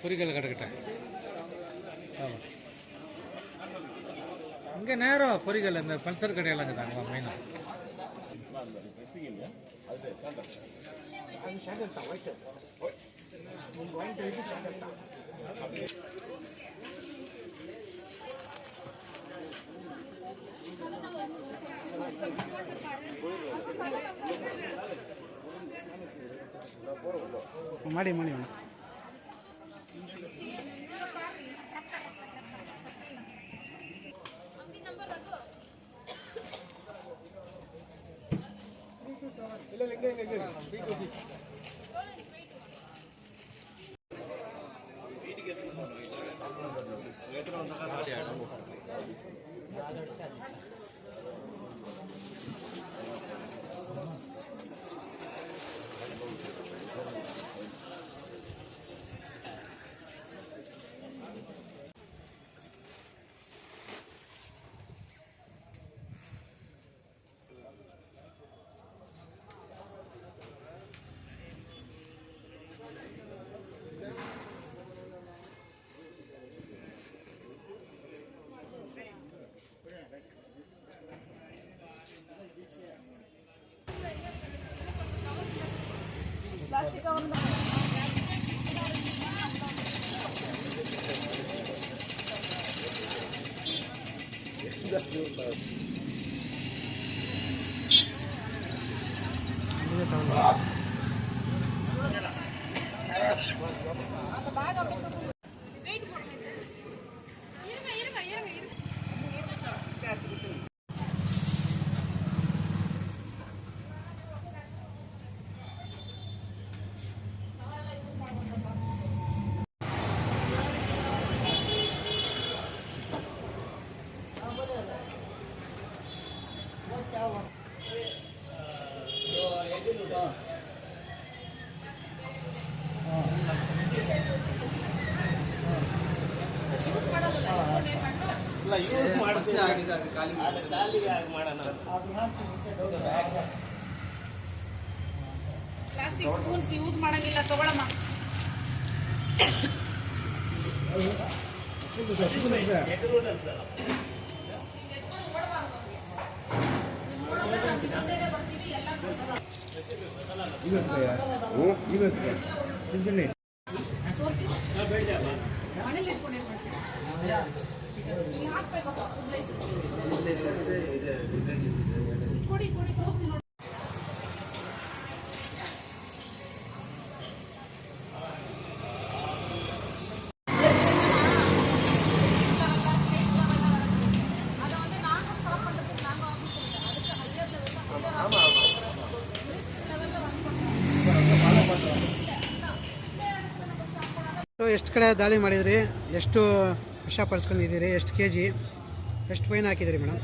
பொரிக்கல் கிடக்கிட்ட இங்கே நேரம் பொரிக்கல் இந்த பல்சர் கடையெல்லாம் இருக்குதாங்களா மெயினாக ಮಾಡಿ ಮಾಡಿ plastic cover plastic spoons use ಮಾಡಂಗಿಲ್ಲ ತಗೊಳ್ಳಮ್ಮ ಎಷ್ಟು ಕಡೆ ದಾಳಿ ಮಾಡಿದ್ರಿ, ಎಷ್ಟು ವಶಪಡಿಸ್ಕೊಂಡಿದ್ದೀರಿ, ಎಷ್ಟು ಕೆಜಿ, ಎಷ್ಟು ಫೈನ್ ಹಾಕಿದಿರಿ ಮೇಡಮ್?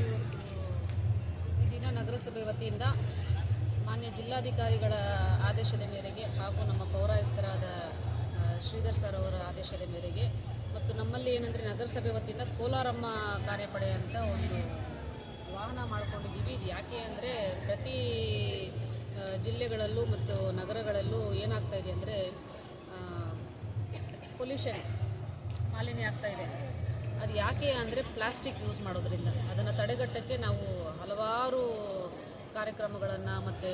ಈ ದಿನ ನಗರಸಭೆ ವತಿಯಿಂದ ಮಾನ್ಯ ಜಿಲ್ಲಾಧಿಕಾರಿಗಳ ಆದೇಶದ ಮೇರೆಗೆ ಹಾಗೂ ನಮ್ಮ ಪೌರಾಯುಕ್ತರಾದ ಶ್ರೀಧರ್ ಸರ್ ಅವರ ಆದೇಶದ ಮೇರೆಗೆ ಮತ್ತು ನಮ್ಮಲ್ಲಿ ಏನಂದರೆ ನಗರಸಭೆ ವತಿಯಿಂದ ಕೋಲಾರಮ್ಮ ಕಾರ್ಯಪಡೆ ಅಂತ ಒಂದು ವಾಹನ ಮಾಡಿಕೊಂಡಿದ್ದೀವಿ. ಇದು ಯಾಕೆ ಅಂದರೆ ಪ್ರತಿ ಜಿಲ್ಲೆಗಳಲ್ಲೂ ಮತ್ತು ನಗರಗಳಲ್ಲೂ ಏನಾಗ್ತಾ ಇದೆ ಅಂದರೆ ಪೊಲ್ಯೂಷನ್ ಮಾಲಿನ್ಯ ಆಗ್ತಾ ಇದೆ. ಅದು ಯಾಕೆ ಅಂದರೆ ಪ್ಲಾಸ್ಟಿಕ್ ಯೂಸ್ ಮಾಡೋದ್ರಿಂದ. ಅದನ್ನು ತಡೆಗಟ್ಟಕ್ಕೆ ನಾವು ಹಲವಾರು ಕಾರ್ಯಕ್ರಮಗಳನ್ನು ಮತ್ತು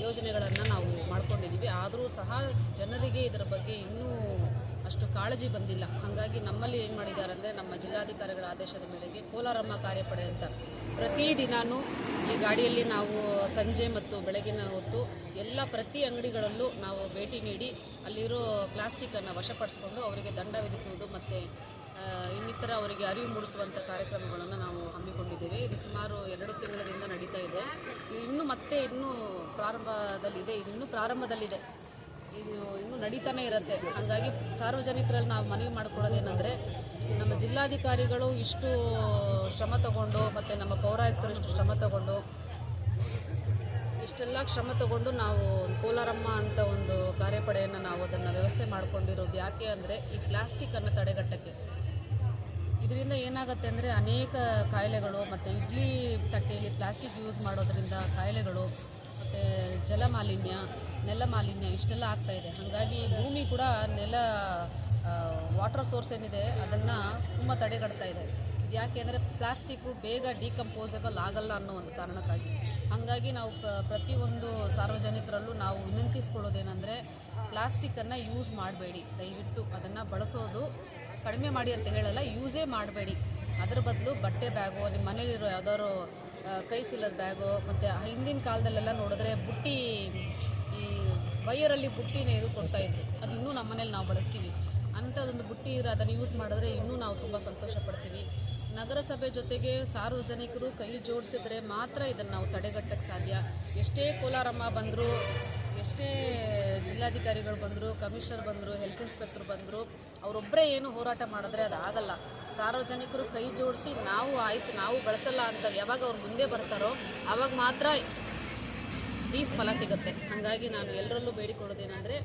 ಯೋಜನೆಗಳನ್ನು ನಾವು ಮಾಡ್ಕೊಂಡಿದ್ದೀವಿ. ಆದರೂ ಸಹ ಜನರಿಗೆ ಇದರ ಬಗ್ಗೆ ಇನ್ನೂ ಅಷ್ಟು ಕಾಳಜಿ ಬಂದಿಲ್ಲ. ಹಾಗಾಗಿ ನಮ್ಮಲ್ಲಿ ಏನು ಮಾಡಿದ್ದಾರೆ ಅಂದರೆ ನಮ್ಮ ಜಿಲ್ಲಾಧಿಕಾರಿಗಳ ಆದೇಶದ ಮೇರೆಗೆ ಕೋಲಾರಮ್ಮ ಕಾರ್ಯಪಡೆ ಅಂತ ಪ್ರತಿದಿನಾನೂ ಈ ಗಾಡಿಯಲ್ಲಿ ನಾವು ಸಂಜೆ ಮತ್ತು ಬೆಳಗಿನ ಹೊತ್ತು ಎಲ್ಲ ಪ್ರತಿ ಅಂಗಡಿಗಳಲ್ಲೂ ನಾವು ಭೇಟಿ ನೀಡಿ ಅಲ್ಲಿರೋ ಪ್ಲಾಸ್ಟಿಕ್ಕನ್ನು ವಶಪಡಿಸಿಕೊಂಡು ಅವರಿಗೆ ದಂಡ ವಿಧಿಸುವುದು ಮತ್ತು ಇನ್ನಿತರ ಅವರಿಗೆ ಅರಿವು ಮೂಡಿಸುವಂಥ ಕಾರ್ಯಕ್ರಮಗಳನ್ನು ನಾವು ಹಮ್ಮಿಕೊಂಡಿದ್ದೇವೆ. ಇದು ಸುಮಾರು 2 ತಿಂಗಳಿಂದ ನಡೀತಾ ಇದೆ. ಇನ್ನೂ ಪ್ರಾರಂಭದಲ್ಲಿದೆ. ಇದು ಇನ್ನೂ ಪ್ರಾರಂಭದಲ್ಲಿದೆ. ಇದು ಇನ್ನೂ ನಡೀತಾನೆ ಇರುತ್ತೆ. ಹಾಗಾಗಿ ಸಾರ್ವಜನಿಕರಲ್ಲಿ ನಾವು ಮನವಿ ಮಾಡಿಕೊಳ್ಳೋದೇನೆಂದರೆ ನಮ್ಮ ಜಿಲ್ಲಾಧಿಕಾರಿಗಳು ಇಷ್ಟು ಶ್ರಮ ತಗೊಂಡು ಮತ್ತು ನಮ್ಮ ಪೌರಾಯುಕ್ತರು ಇಷ್ಟು ಶ್ರಮ ತಗೊಂಡು ಇಷ್ಟೆಲ್ಲ ಶ್ರಮ ತಗೊಂಡು ನಾವು ಕೋಲಾರಮ್ಮ ಅಂತ ಒಂದು ಕಾರ್ಯಪಡೆಯನ್ನು ನಾವು ಅದನ್ನು ವ್ಯವಸ್ಥೆ ಮಾಡಿಕೊಂಡಿರೋದು ಯಾಕೆ ಅಂದರೆ ಈ ಪ್ಲಾಸ್ಟಿಕ್ಕನ್ನು ತಡೆಗಟ್ಟಕ್ಕೆ. ಇದರಿಂದ ಏನಾಗುತ್ತೆ ಅಂದರೆ ಅನೇಕ ಕಾಯಿಲೆಗಳು ಮತ್ತು ಇಡ್ಲಿ ತಟ್ಟೆಯಲ್ಲಿ ಪ್ಲಾಸ್ಟಿಕ್ ಯೂಸ್ ಮಾಡೋದ್ರಿಂದ ಕಾಯಿಲೆಗಳು ಮತ್ತು ಜಲ ಮಾಲಿನ್ಯ, ನೆಲ ಮಾಲಿನ್ಯ ಇಷ್ಟೆಲ್ಲ ಆಗ್ತಾ ಇದೆ. ಹಾಗಾಗಿ ಭೂಮಿ ಕೂಡ ವಾಟರ್ ಸೋರ್ಸ್ ಏನಿದೆ ಅದನ್ನು ತುಂಬ ತಡೆಗಟ್ತಾ ಇದೆ. ಇದು ಯಾಕೆ ಅಂದರೆ ಪ್ಲಾಸ್ಟಿಕ್ಕು ಬೇಗ ಡಿಕಂಪೋಸಬಲ್ ಆಗಲ್ಲ ಅನ್ನೋ ಒಂದು ಕಾರಣಕ್ಕಾಗಿ. ಹಾಗಾಗಿ ನಾವು ಪ್ರತಿಯೊಂದು ಸಾರ್ವಜನಿಕರಲ್ಲೂ ನಾವು ವಿನಂತಿಸ್ಕೊಳ್ಳೋದೇನೆಂದರೆ ಪ್ಲಾಸ್ಟಿಕ್ಕನ್ನು ಯೂಸ್ ಮಾಡಬೇಡಿ, ದಯವಿಟ್ಟು ಅದನ್ನು ಬಳಸೋದು ಕಡಿಮೆ ಮಾಡಿ ಅಂತ ಹೇಳಲ್ಲ, ಯೂಸೇ ಮಾಡಬೇಡಿ. ಅದರ ಬದಲು ಬಟ್ಟೆ ಬ್ಯಾಗು, ನಿಮ್ಮ ಮನೇಲಿರೋ ಯಾವ್ದಾದ್ರು ಕೈ ಚೀಲದ ಬ್ಯಾಗು, ಮತ್ತು ಹಿಂದಿನ ಕಾಲದಲ್ಲೆಲ್ಲ ನೋಡಿದ್ರೆ ಬುಟ್ಟಿ, ಈ ವೈಯರಲ್ಲಿ ಬುಟ್ಟಿನೇ ಇದು ಕೊಡ್ತಾಯಿದ್ರು, ಅದು ಇನ್ನೂ ನಮ್ಮ ಮನೇಲಿ ನಾವು ಬಳಸ್ತೀವಿ. ಅಂಥದ್ದೊಂದು ಬುಟ್ಟಿ ಇರೋ ಅದನ್ನು ಯೂಸ್ ಮಾಡಿದ್ರೆ ಇನ್ನೂ ನಾವು ತುಂಬ ಸಂತೋಷ ಪಡ್ತೀವಿ. ನಗರಸಭೆ ಜೊತೆಗೆ ಸಾರ್ವಜನಿಕರು ಕೈ ಜೋಡಿಸಿದ್ರೆ ಮಾತ್ರ ಇದನ್ನು ನಾವು ತಡೆಗಟ್ಟಕ್ಕೆ ಸಾಧ್ಯ. ಎಷ್ಟೇ ಕೋಲಾರಮ್ಮ ಬಂದರು, ಎಷ್ಟೇ ಜಿಲ್ಲಾಧಿಕಾರಿಗಳು ಬಂದರು, ಕಮಿಷನರ್ ಬಂದರು, ಹೆಲ್ತ್ ಇನ್ಸ್ಪೆಕ್ಟರ್ ಬಂದರು, ಅವರೊಬ್ಬರೇ ಏನು ಹೋರಾಟ ಮಾಡಿದ್ರೆ ಅದು ಆಗಲ್ಲ. ಸಾರ್ವಜನಿಕರು ಕೈ ಜೋಡಿಸಿ ನಾವು ಆಯಿತು ನಾವು ಬಳಸಲ್ಲ ಅಂತ ಯಾವಾಗ ಅವ್ರು ಮುಂದೆ ಬರ್ತಾರೋ ಆವಾಗ ಮಾತ್ರ ಈ ಫಲ ಸಿಗುತ್ತೆ. ಹಾಗಾಗಿ ನಾನು ಎಲ್ಲರಲ್ಲೂ ಬೇಡಿಕೊಳ್ಳೋದೇನೆಂದರೆ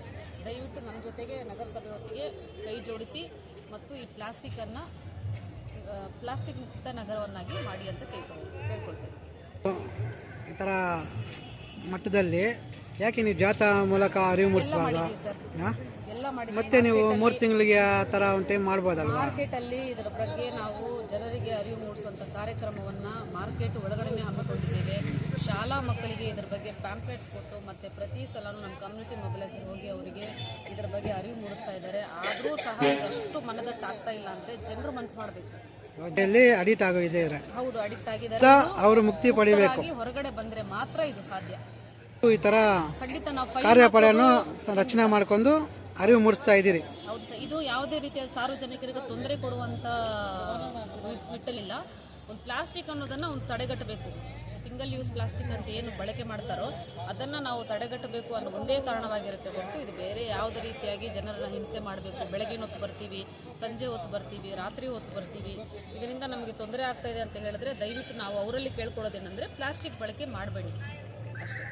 ದಯವಿಟ್ಟು ನಮ್ಮ ಜೊತೆಗೆ ನಗರಸಭೆ ಹೊತ್ತಿಗೆ ಕೈ ಜೋಡಿಸಿ ಮತ್ತು ಈ ಪ್ಲಾಸ್ಟಿಕ್ ಮುಕ್ತ ನಗರವನ್ನಾಗಿ ಮಾಡಿ ಅಂತ ಕೇಳ್ಕೊಳ್ತೇವೆ. ಈ ಥರ ಮಟ್ಟದಲ್ಲಿ ಯಾಕೆ ನೀವು ಜಾಥಾ ಮೂಲಕ ಅರಿವು ಮೂಡಿಸಬಾರ್ದು? ಎಲ್ಲ ಮಾಡಿ ಮತ್ತೆ ನೀವು 3 ತಿಂಗಳಿಗೆ ಆ ಥರ ಒಂದು ಟೈಮ್ ಮಾಡ್ಬೋದಲ್ವಾ? ಮಾರ್ಕೆಟಲ್ಲಿ ಇದರ ಬಗ್ಗೆ ನಾವು ಜನರಿಗೆ ಅರಿವು ಮೂಡಿಸುವಂಥ ಕಾರ್ಯಕ್ರಮವನ್ನು ಮಾರ್ಕೆಟ್ ಒಳಗಡೆ ಹಮ್ಮಿಕೊಂಡಿದ್ದೇವೆ. ಶಾಲಾ ಮಕ್ಕಳಿಗೆ ಇದರ ಬಗ್ಗೆ ಪ್ಯಾಂಪ್ಲೆಟ್ಸ್ ಕೊಟ್ಟು ಮತ್ತು ಪ್ರತಿ ಸಲನೂ ನಮ್ಮ ಕಮ್ಯುನಿಟಿ ಮೊಬಿಲೈಸರ್ ಹೋಗಿ ಅವರಿಗೆ ಇದರ ಬಗ್ಗೆ ಅರಿವು ಮೂಡಿಸ್ತಾ ಇದ್ದಾರೆ. ಆದರೂ ಸಹ ಅಷ್ಟು ಮನದಟ್ಟಾಗ್ತಾ ಇಲ್ಲ ಅಂದರೆ ಜನರು ಮನಸ್ಸು ಮಾಡಬೇಕು. ಅಡಿಕ್ಟ್ ಆಗೋದೇ ಹೌದು, ಅಡಿಕ್ಟ್ ಆಗಿದ್ದಾರೆ, ಅವರು ಮುಕ್ತಿ ಪಡಿಬೇಕು. ಹೊರಗಡೆ ಬಂದರೆ ಮಾತ್ರ ಇದು ಸಾಧ್ಯ. ಈ ಥರ ಖಂಡಿತ ನಾವು ಕಾರ್ಯಪಡೆಯನ್ನು ರಚನೆ ಮಾಡಿಕೊಂಡು ಅರಿವು ಮೂಡಿಸ್ತಾ ಇದ್ದೀರಿ. ಹೌದು ಸರ್, ಇದು ಯಾವುದೇ ರೀತಿಯ ಸಾರ್ವಜನಿಕರಿಗೆ ತೊಂದರೆ ಕೊಡುವಂಥ ನಿಟ್ಟಲಿಲ್ಲ. ಒಂದು ಪ್ಲಾಸ್ಟಿಕ್ ಅನ್ನೋದನ್ನು ಒಂದು ತಡೆಗಟ್ಟಬೇಕು. ಸಿಂಗಲ್ ಯೂಸ್ ಪ್ಲಾಸ್ಟಿಕ್ ಅಂತ ಏನು ಬಳಕೆ ಮಾಡ್ತಾರೋ ಅದನ್ನು ನಾವು ತಡೆಗಟ್ಟಬೇಕು ಅನ್ನೋ ಒಂದೇ ಕಾರಣವಾಗಿರುತ್ತೆ ಹೊರತು ಇದು ಬೇರೆ ಯಾವುದೇ ರೀತಿಯಾಗಿ ಜನರನ್ನ ಹಿಂಸೆ ಮಾಡಬೇಕು. ಬೆಳಗಿನ ಹೊತ್ತು ಬರ್ತೀವಿ, ಸಂಜೆ ಹೊತ್ತು ಬರ್ತೀವಿ, ರಾತ್ರಿ ಹೊತ್ತು ಬರ್ತೀವಿ, ಇದರಿಂದ ನಮಗೆ ತೊಂದರೆ ಆಗ್ತಾ ಇದೆ ಅಂತ ಹೇಳಿದ್ರೆ ದಯವಿಟ್ಟು ನಾವು ಅವರಲ್ಲಿ ಕೇಳ್ಕೊಳ್ಳೋದೇನೆಂದರೆ ಪ್ಲಾಸ್ಟಿಕ್ ಬಳಕೆ ಮಾಡಬೇಡಿ ಅಷ್ಟೇ.